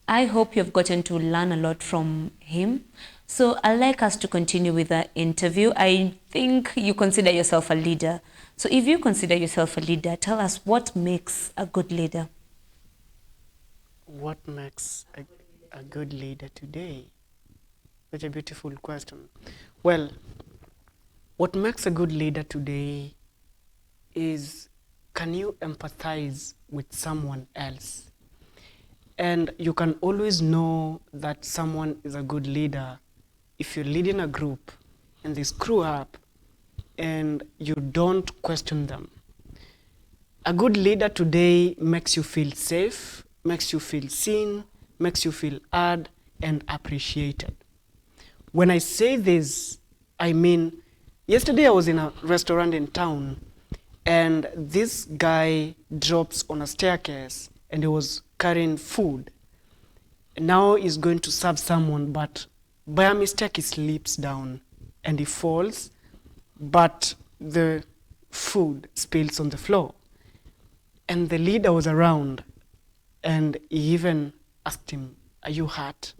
I hope you've gotten to learn a lot from him. So I'd like us to continue with the interview. I think you consider yourself a leader. So if you consider yourself a leader, tell us what makes a good leader. What makes a good leader today? Such a beautiful question. Well, what makes a good leader today is, can you empathize with someone else? And you can always know that someone is a good leader if you're leading a group and they screw up and you don't question them. A good leader today makes you feel safe, makes you feel seen, makes you feel heard and appreciated. When I say this, I mean, yesterday I was in a restaurant in town and this guy drops on a staircase and he was carrying food. Now he's going to serve someone, but by a mistake he slips down and he falls, but the food spills on the floor. And the leader was around and he even asked him, "Are you hurt?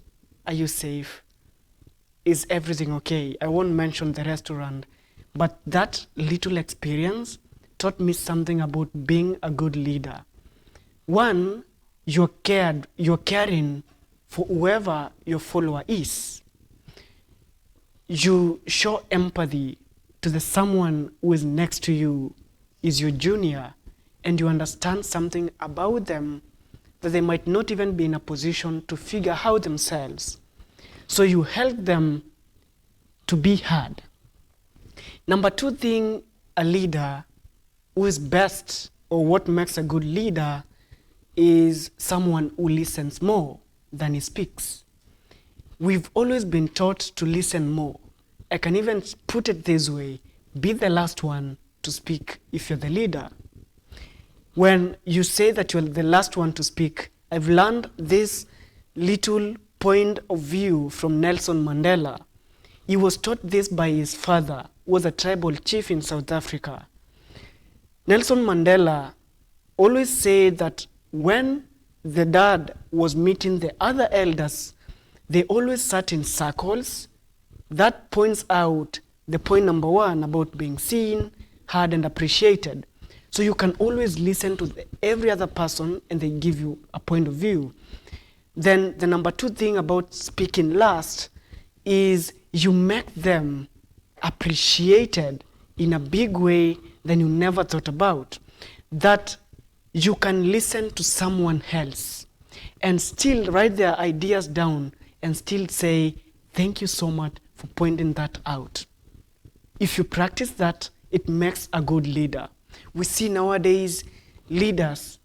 Are you safe? Is everything okay?" I won't mention the restaurant, but that little experience taught me something about being a good leader. One, you're caring for whoever your follower is. You show empathy to the someone who is next to you, is your junior, and you understand something about them that they might not even be in a position to figure out themselves. So you help them to be heard. Number two thing, a leader who is best, or what makes a good leader, is someone who listens more than he speaks. We've always been taught to listen more. I can even put it this way: be the last one to speak if you're the leader. When you say that you're the last one to speak, I've learned this little point of view from Nelson Mandela. He was taught this by his father, who was a tribal chief in South Africa. Nelson Mandela always said that when the dad was meeting the other elders, they always sat in circles. That points out the point number one about being seen, heard, and appreciated. So you can always listen to every other person and they give you a point of view. Then the number two thing about speaking last is you make them appreciated in a big way than you never thought about. That you can listen to someone else and still write their ideas down and still say, "Thank you so much for pointing that out." If you practice that, it makes a good leader. We see nowadays leaders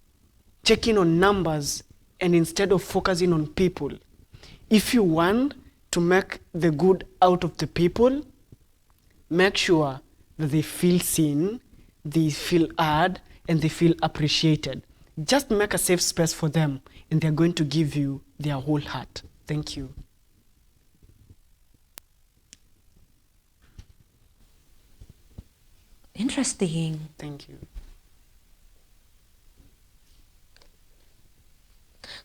checking on numbers and instead of focusing on people. If you want to make the good out of the people, make sure that they feel seen, they feel heard, and they feel appreciated. Just make a safe space for them and they're going to give you their whole heart. Thank you. Interesting. Thank you.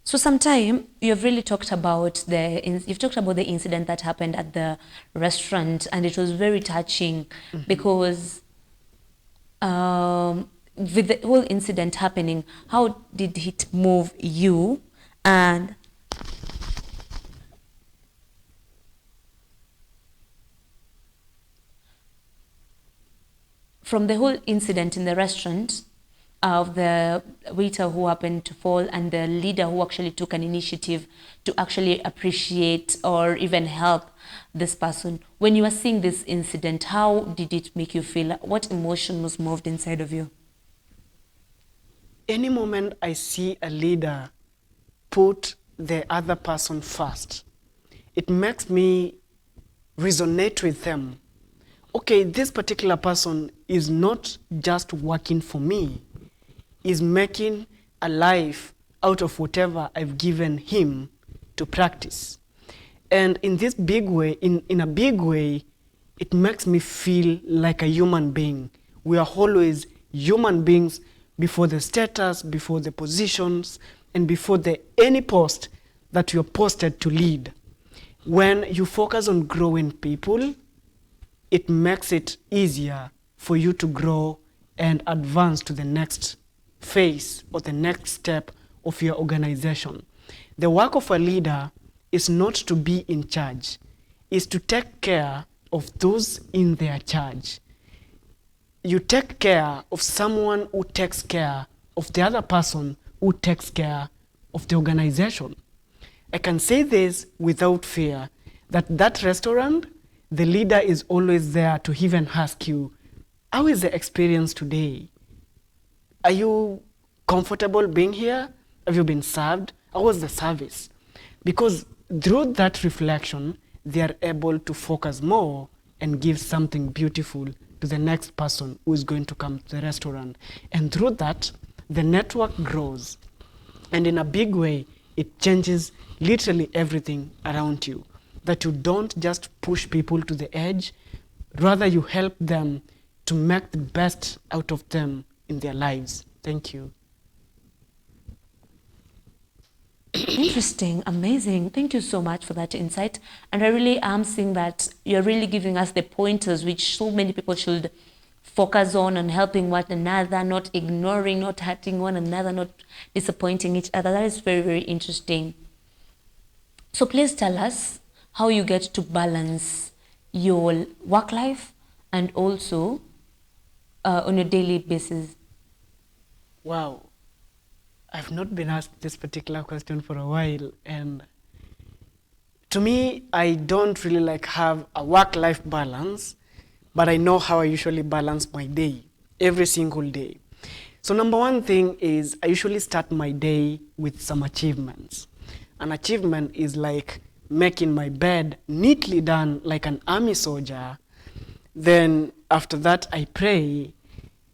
So sometime you've really talked about you've talked about the incident that happened at the restaurant, and it was very touching because with the whole incident happening, how did it move you? And from the whole incident in the restaurant, of the waiter who happened to fall and the leader who actually took an initiative to actually appreciate or even help this person. When you were seeing this incident, how did it make you feel? What emotion was moved inside of you? Any moment I see a leader put the other person first, it makes me resonate with them. Okay, this particular person is not just working for me, is making a life out of whatever I've given him to practice. And in this big way, in a big way, it makes me feel like a human being. We are always human beings before the status, before the positions, and before any post. that you're posted to lead. When you focus on growing people, it makes it easier for you to grow and advance to the next phase or the next step of your organization. The work of a leader is not to be in charge, is to take care of those in their charge. You take care of someone who takes care of the other person who takes care of the organization. I can say this without fear, that restaurant, the leader is always there to even ask you, how is the experience today? Are you comfortable being here? Have you been served? How was the service? Because through that reflection, they are able to focus more and give something beautiful to the next person who is going to come to the restaurant. And through that, the network grows. And in a big way, it changes literally everything around you. That you don't just push people to the edge, rather you help them to make the best out of them in their lives. Thank you. Interesting, amazing. Thank you so much for that insight. And I really am seeing that you're really giving us the pointers which so many people should focus on helping one another, not ignoring, not hurting one another, not disappointing each other. That is very, very interesting. So please tell us how you get to balance your work life and also on a daily basis. Wow. I've not been asked this particular question for a while, and to me, I don't really have a work-life balance, but I know how I usually balance my day, every single day. So number one thing is I usually start my day with some achievements. An achievement is like making my bed neatly done like an army soldier. Then after that, I pray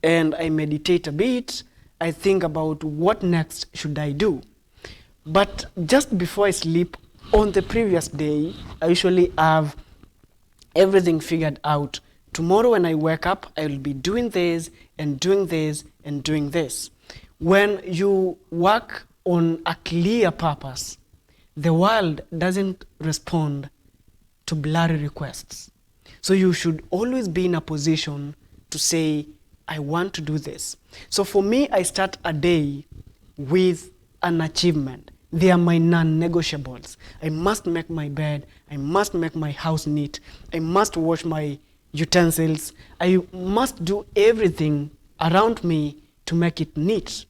and I meditate a bit. I think about what next should I do. But just before I sleep on the previous day, I usually have everything figured out. Tomorrow when I wake up, I will be doing this and doing this and doing this. When you work on a clear purpose, the world doesn't respond to blurry requests. So you should always be in a position to say, I want to do this. So for me, I start a day with an achievement. They are my non-negotiables. I must make my bed. I must make my house neat. I must wash my utensils. I must do everything around me to make it neat.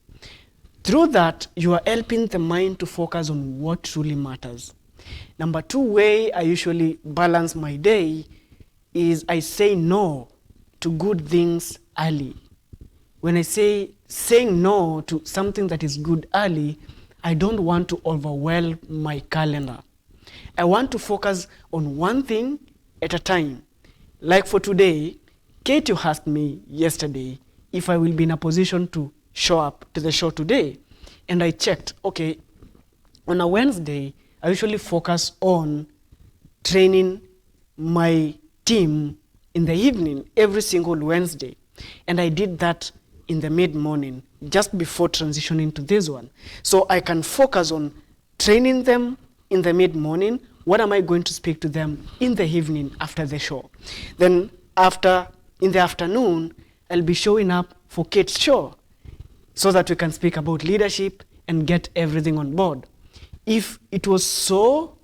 Through that, you are helping the mind to focus on what truly matters. Number two way I usually balance my day is I say no to good things early. When I say saying no to something that is good early, I don't want to overwhelm my calendar. I want to focus on one thing at a time. Like for today, Katie asked me yesterday if I will be in a position to show up to the show today. And I checked, okay, on a Wednesday, I usually focus on training my team in the evening every single Wednesday. And I did that in the mid-morning, just before transitioning to this one. So I can focus on training them in the mid-morning. What am I going to speak to them in the evening after the show? Then in the afternoon, I'll be showing up for Kate's show so that we can speak about leadership and get everything on board. If it was so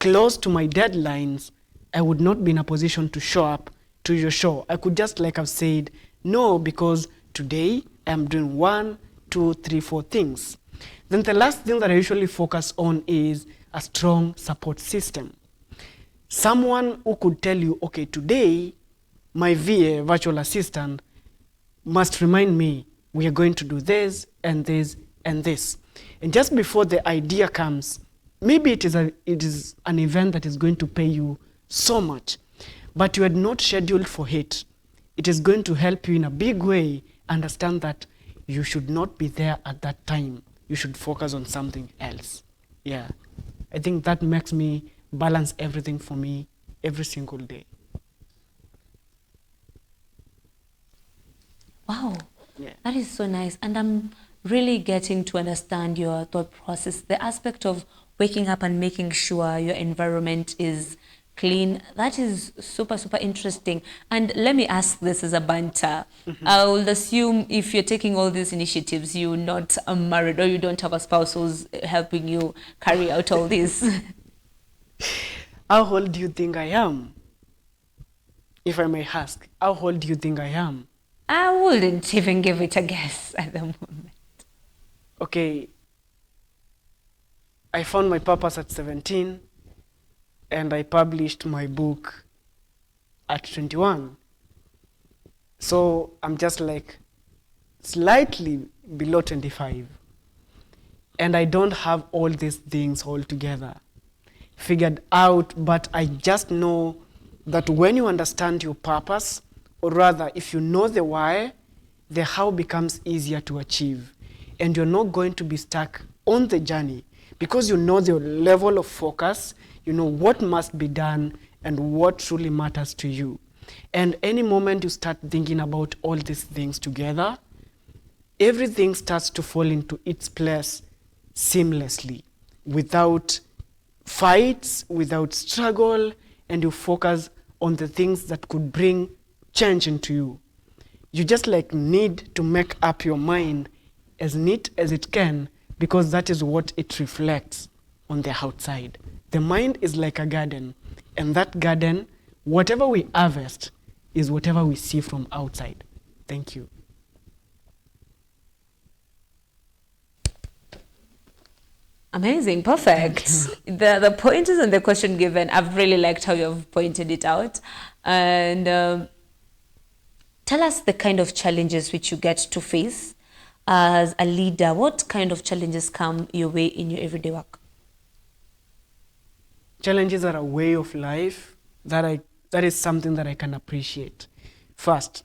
close to my deadlines, I would not be in a position to show up to your show. I could just have said no, because today I'm doing 1, 2, 3, 4 things. Then the last thing that I usually focus on is a strong support system. Someone who could tell you, okay, today my VA, virtual assistant, must remind me we are going to do this and this and this. And just before the idea comes, maybe it is an event that is going to pay you so much, but you had not scheduled for it. It is going to help you in a big way understand that you should not be there at that time. You should focus on something else. Yeah, I think that makes me balance everything for me every single day. Wow, Yeah. that is so nice. And I'm really getting to understand your thought process, the aspect of waking up and making sure your environment is clean. That is super, super interesting. And let me ask this as a banter. I will assume if you're taking all these initiatives, you're not married or you don't have a spouse who's helping you carry out all this. How old do you think I am? If I may ask, how old do you think I am? I wouldn't even give it a guess at the moment. Okay, I found my purpose at 17 and I published my book at 21. So I'm just like slightly below 25. And I don't have all these things all together figured out, but I just know that when you understand your purpose, or rather if you know the why, the how becomes easier to achieve. And you're not going to be stuck on the journey because you know the level of focus, you know what must be done and what truly matters to you. And any moment you start thinking about all these things together, everything starts to fall into its place seamlessly, without fights, without struggle, and you focus on the things that could bring change into you. You just like need to make up your mind as neat as it can, because that is what it reflects on the outside. The mind is like a garden, and that garden, whatever we harvest is whatever we see from outside. Thank you. Amazing, perfect. The pointers and the question given, I've really liked how you've pointed it out. And tell us the kind of challenges which you get to face as a leader. What kind of challenges come your way in your everyday work? Challenges are a way of life that is something that I can appreciate. First,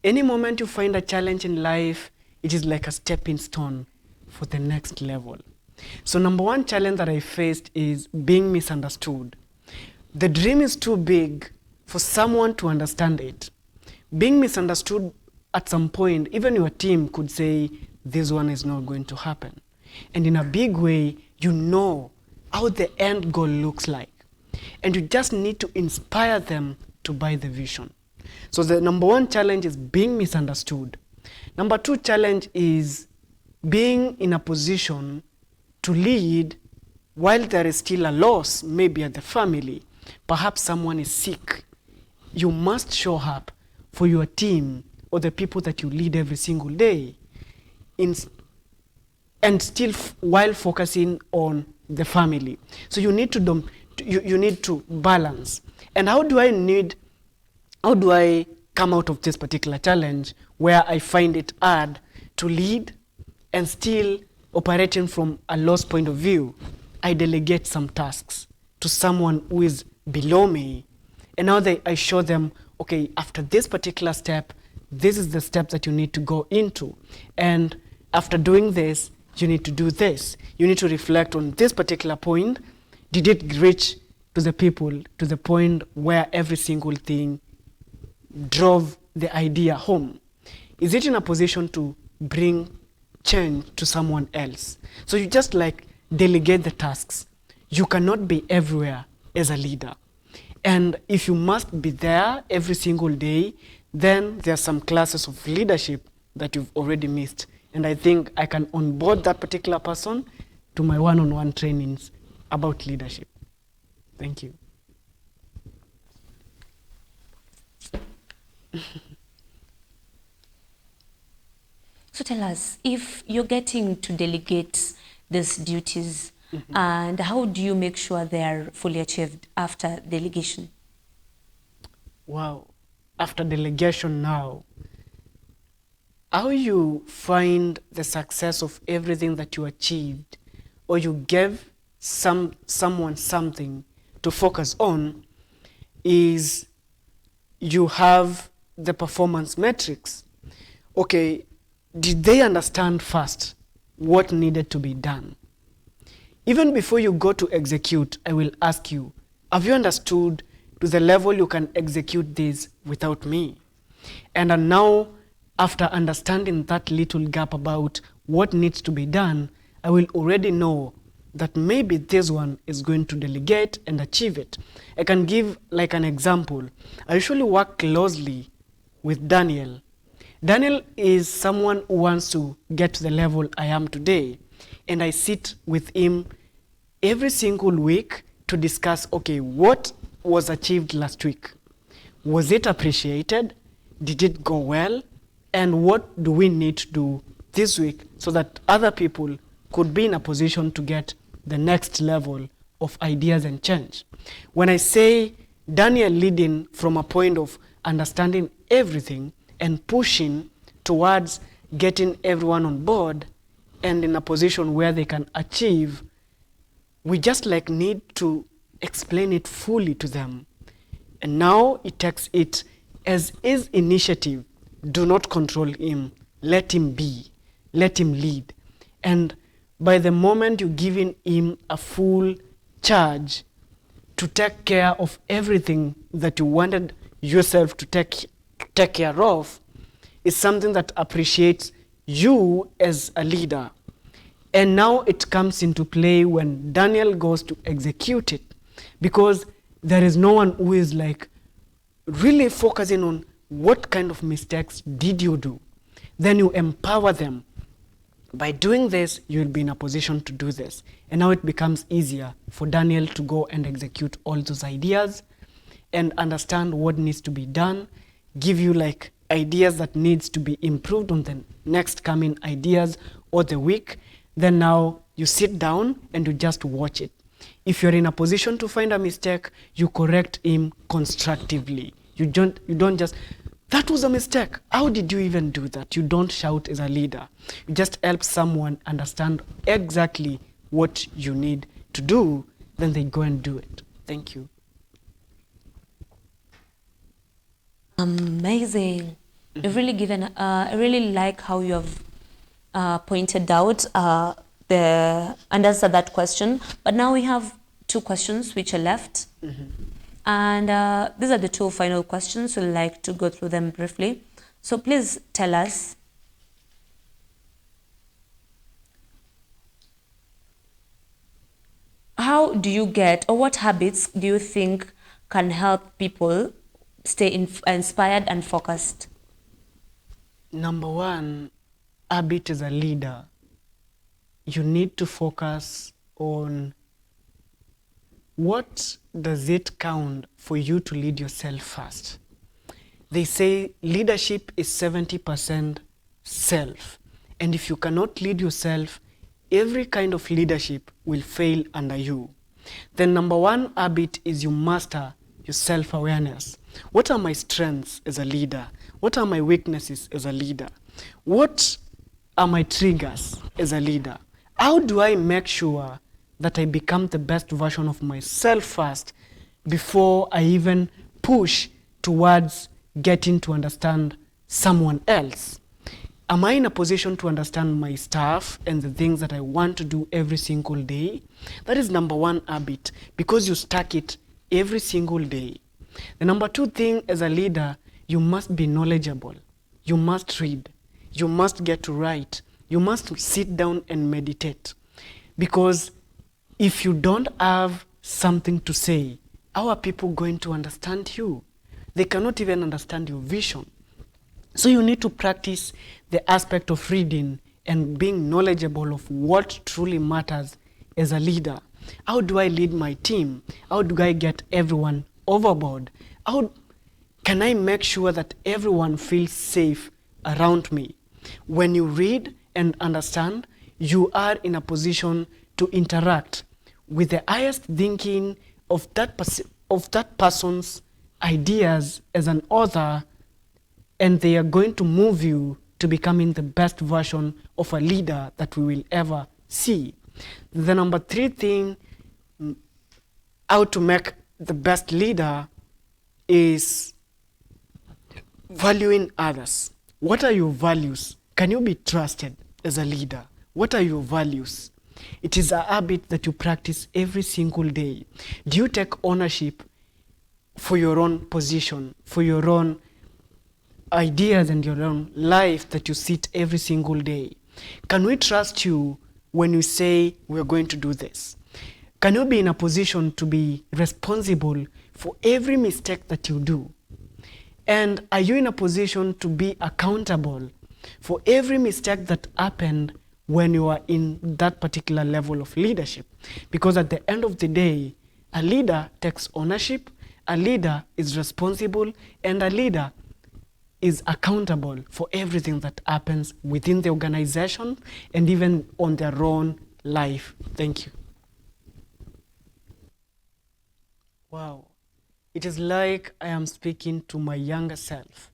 any moment you find a challenge in life, it is like a stepping stone for the next level. So number one challenge that I faced is being misunderstood. The dream is too big for someone to understand it. Being misunderstood at some point, even your team could say, this one is not going to happen. And in a big way, you know how the end goal looks like. And you just need to inspire them to buy the vision. So the number one challenge is being misunderstood. Number two challenge is being in a position to lead while there is still a loss, maybe at the family. Perhaps someone is sick. You must show up for your team or the people that you lead every single day, and still while focusing on the family. So you need to you need to balance. And how do I come out of this particular challenge where I find it hard to lead and still operating from a loss point of view? I delegate some tasks to someone who is below me, and now I show them, okay, after this particular step, this is the step that you need to go into, and after doing this, you need to do this. You need to reflect on this particular point. Did it reach to the people to the point where every single thing drove the idea home? Is it in a position to bring change to someone else? So you just like delegate the tasks. You cannot be everywhere as a leader. And if you must be there every single day, then there are some classes of leadership that you've already missed. And I think I can onboard that particular person to my one-on-one trainings about leadership. Thank you. So tell us, if you're getting to delegate these duties, and how do you make sure they are fully achieved after delegation? Wow. After delegation now, how you find the success of everything that you achieved, or you gave someone something to focus on, is you have the performance metrics. Okay, did they understand first what needed to be done? Even before you go to execute, I will ask you, have you understood to the level you can execute this without me? And now, after understanding that little gap about what needs to be done, I will already know that maybe this one is going to delegate and achieve it. I can give like an example. I usually work closely with Daniel. Daniel is someone who wants to get to the level I am today, and I sit with him every single week to discuss, okay, what was achieved last week? Was it appreciated? Did it go well? And what do we need to do this week so that other people could be in a position to get the next level of ideas and change? When I say Daniel leading from a point of understanding everything and pushing towards getting everyone on board and in a position where they can achieve, we just like need to explain it fully to them. And now it takes it as his initiative. Do not control him. Let him be. Let him lead. And by the moment you're giving him a full charge to take care of everything that you wanted yourself to take care of, is something that appreciates you as a leader. And now it comes into play when Daniel goes to execute it, because there is no one who is like really focusing on what kind of mistakes did you do. Then you empower them. By doing this, you'll be in a position to do this. And now it becomes easier for Daniel to go and execute all those ideas and understand what needs to be done, give you like ideas that needs to be improved on the next coming ideas or the week. Then now you sit down and you just watch it. If you're in a position to find a mistake, you correct him constructively. You don't just, that was a mistake. How did you even do that? You don't shout as a leader. You just help someone understand exactly what you need to do, then they go and do it. Thank you. Amazing. You've really given, I really like how you have pointed out and answered that question. But now we have two questions which are left. And these are the two final questions. We'd like to go through them briefly. So please tell us, how do you get, or what habits do you think can help people stay inspired and focused? Number one, habit as a leader, you need to focus on what does it count for you to lead yourself first. They say leadership is 70% self. And if you cannot lead yourself, every kind of leadership will fail under you. Then number one habit is you master your self-awareness. What are my strengths as a leader? What are my weaknesses as a leader? What are my triggers as a leader? How do I make sure that I become the best version of myself first before I even push towards getting to understand someone else? Am I in a position to understand my staff and the things that I want to do every single day? That is number one habit, because you stack it every single day. The number two thing as a leader, you must be knowledgeable. You must read. You must get to write. You must sit down and meditate. Because if you don't have something to say, how are people going to understand you? They cannot even understand your vision. So you need to practice the aspect of reading and being knowledgeable of what truly matters as a leader. How do I lead my team? How do I get everyone overboard? How can I make sure that everyone feels safe around me? When you read and understand, you are in a position to interact with the highest thinking of that person's ideas as an author, and they are going to move you to becoming the best version of a leader that we will ever see. The number three thing, how to make the best leader, is valuing others. What are your values? Can you be trusted as a leader? What are your values? It is a habit that you practice every single day. Do you take ownership for your own position, for your own ideas and your own life that you sit every single day? Can we trust you when you say we're going to do this? Can you be in a position to be responsible for every mistake that you do? And are you in a position to be accountable for every mistake that happened when you are in that particular level of leadership? Because at the end of the day, a leader takes ownership, a leader is responsible, and a leader is accountable for everything that happens within the organization and even on their own life. Thank you. Wow. It is like I am speaking to my younger self.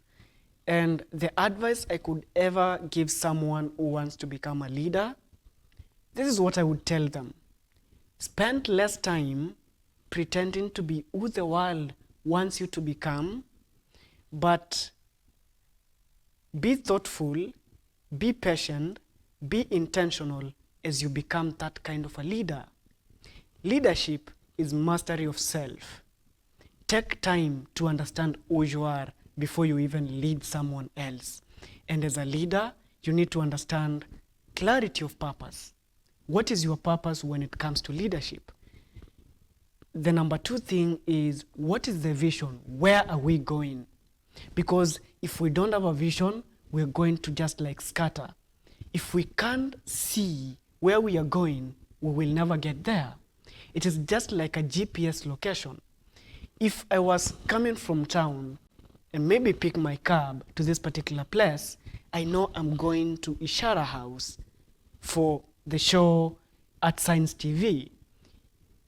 And the advice I could ever give someone who wants to become a leader, this is what I would tell them. Spend less time pretending to be who the world wants you to become, but be thoughtful, be patient, be intentional as you become that kind of a leader. Leadership is mastery of self. Take time to understand who you are before you even lead someone else. And as a leader, you need to understand clarity of purpose. What is your purpose when it comes to leadership? The number two thing is, what is the vision? Where are we going? Because if we don't have a vision, we're going to just like scatter. If we can't see where we are going, we will never get there. It is just like a GPS location. If I was coming from town and maybe pick my cab to this particular place, I know I'm going to Ishara House for the show at Science TV.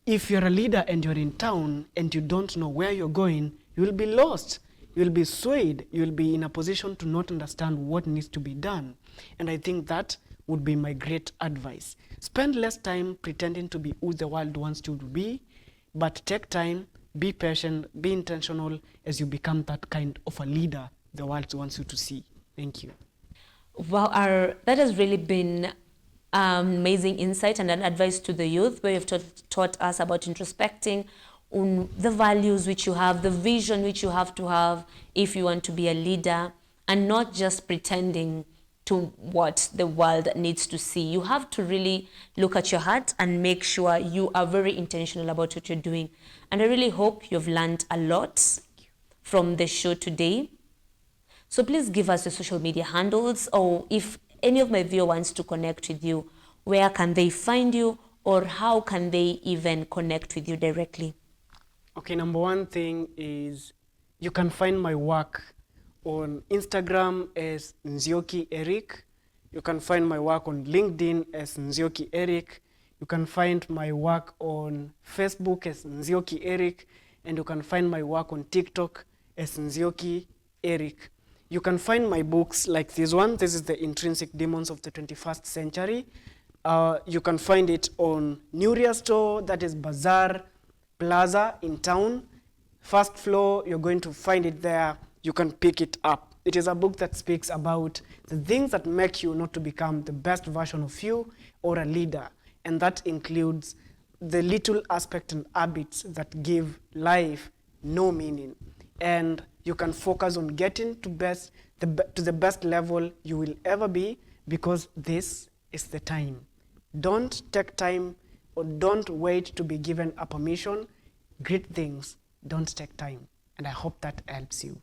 If you're a leader and you're in town and you don't know where you're going, you will be lost. You'll be swayed. You'll be in a position to not understand what needs to be done. And I think that would be my great advice. Spend less time pretending to be who the world wants you to be, but take time, be patient, be intentional as you become that kind of a leader the world wants you to see. Thank you. Wow, that has really been amazing insight and an advice to the youth, where you've taught us about introspecting on the values which you have, the vision which you have to have if you want to be a leader, and not just pretending to what the world needs to see. You have to really look at your heart and make sure you are very intentional about what you're doing. And I really hope you've learned a lot from the show today. So please give us your social media handles, or if any of my viewers wants to connect with you, where can they find you, or how can they even connect with you directly? Okay, number one thing is you can find my work on Instagram as Nzioki Eric. You can find my work on LinkedIn as Nzioki Eric. You can find my work on Facebook as Nzioki Eric. And you can find my work on TikTok as Nzioki Eric. You can find my books like this one. This is The Intrinsic Demons of the 21st Century. You can find it on Nuria Store, that is Bazaar Plaza in town. First floor, you're going to find it there. You can pick it up. It is a book that speaks about the things that make you not to become the best version of you or a leader. And that includes the little aspect and habits that give life no meaning. And you can focus on getting to the best level you will ever be, because this is the time. Don't take time, or don't wait to be given a permission. Great things don't take time. And I hope that helps you.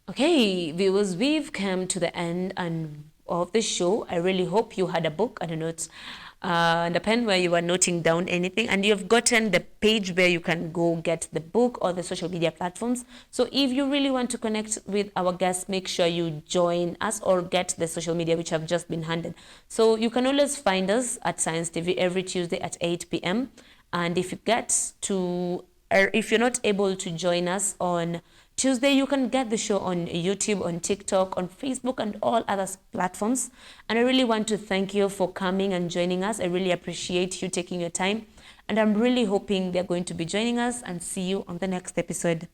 Okay, viewers, we've come to the end of the show. I really hope you had a book and a note and a pen where you were noting down anything, and you've gotten the page where you can go get the book or the social media platforms. So if you really want to connect with our guests, make sure you join us or get the social media which have just been handed. So you can always find us at Science TV every Tuesday at 8 p.m. And if you're not able to join us on Tuesday, you can get the show on YouTube, on TikTok, on Facebook, and all other platforms. And I really want to thank you for coming and joining us. I really appreciate you taking your time. And I'm really hoping they're going to be joining us, and see you on the next episode.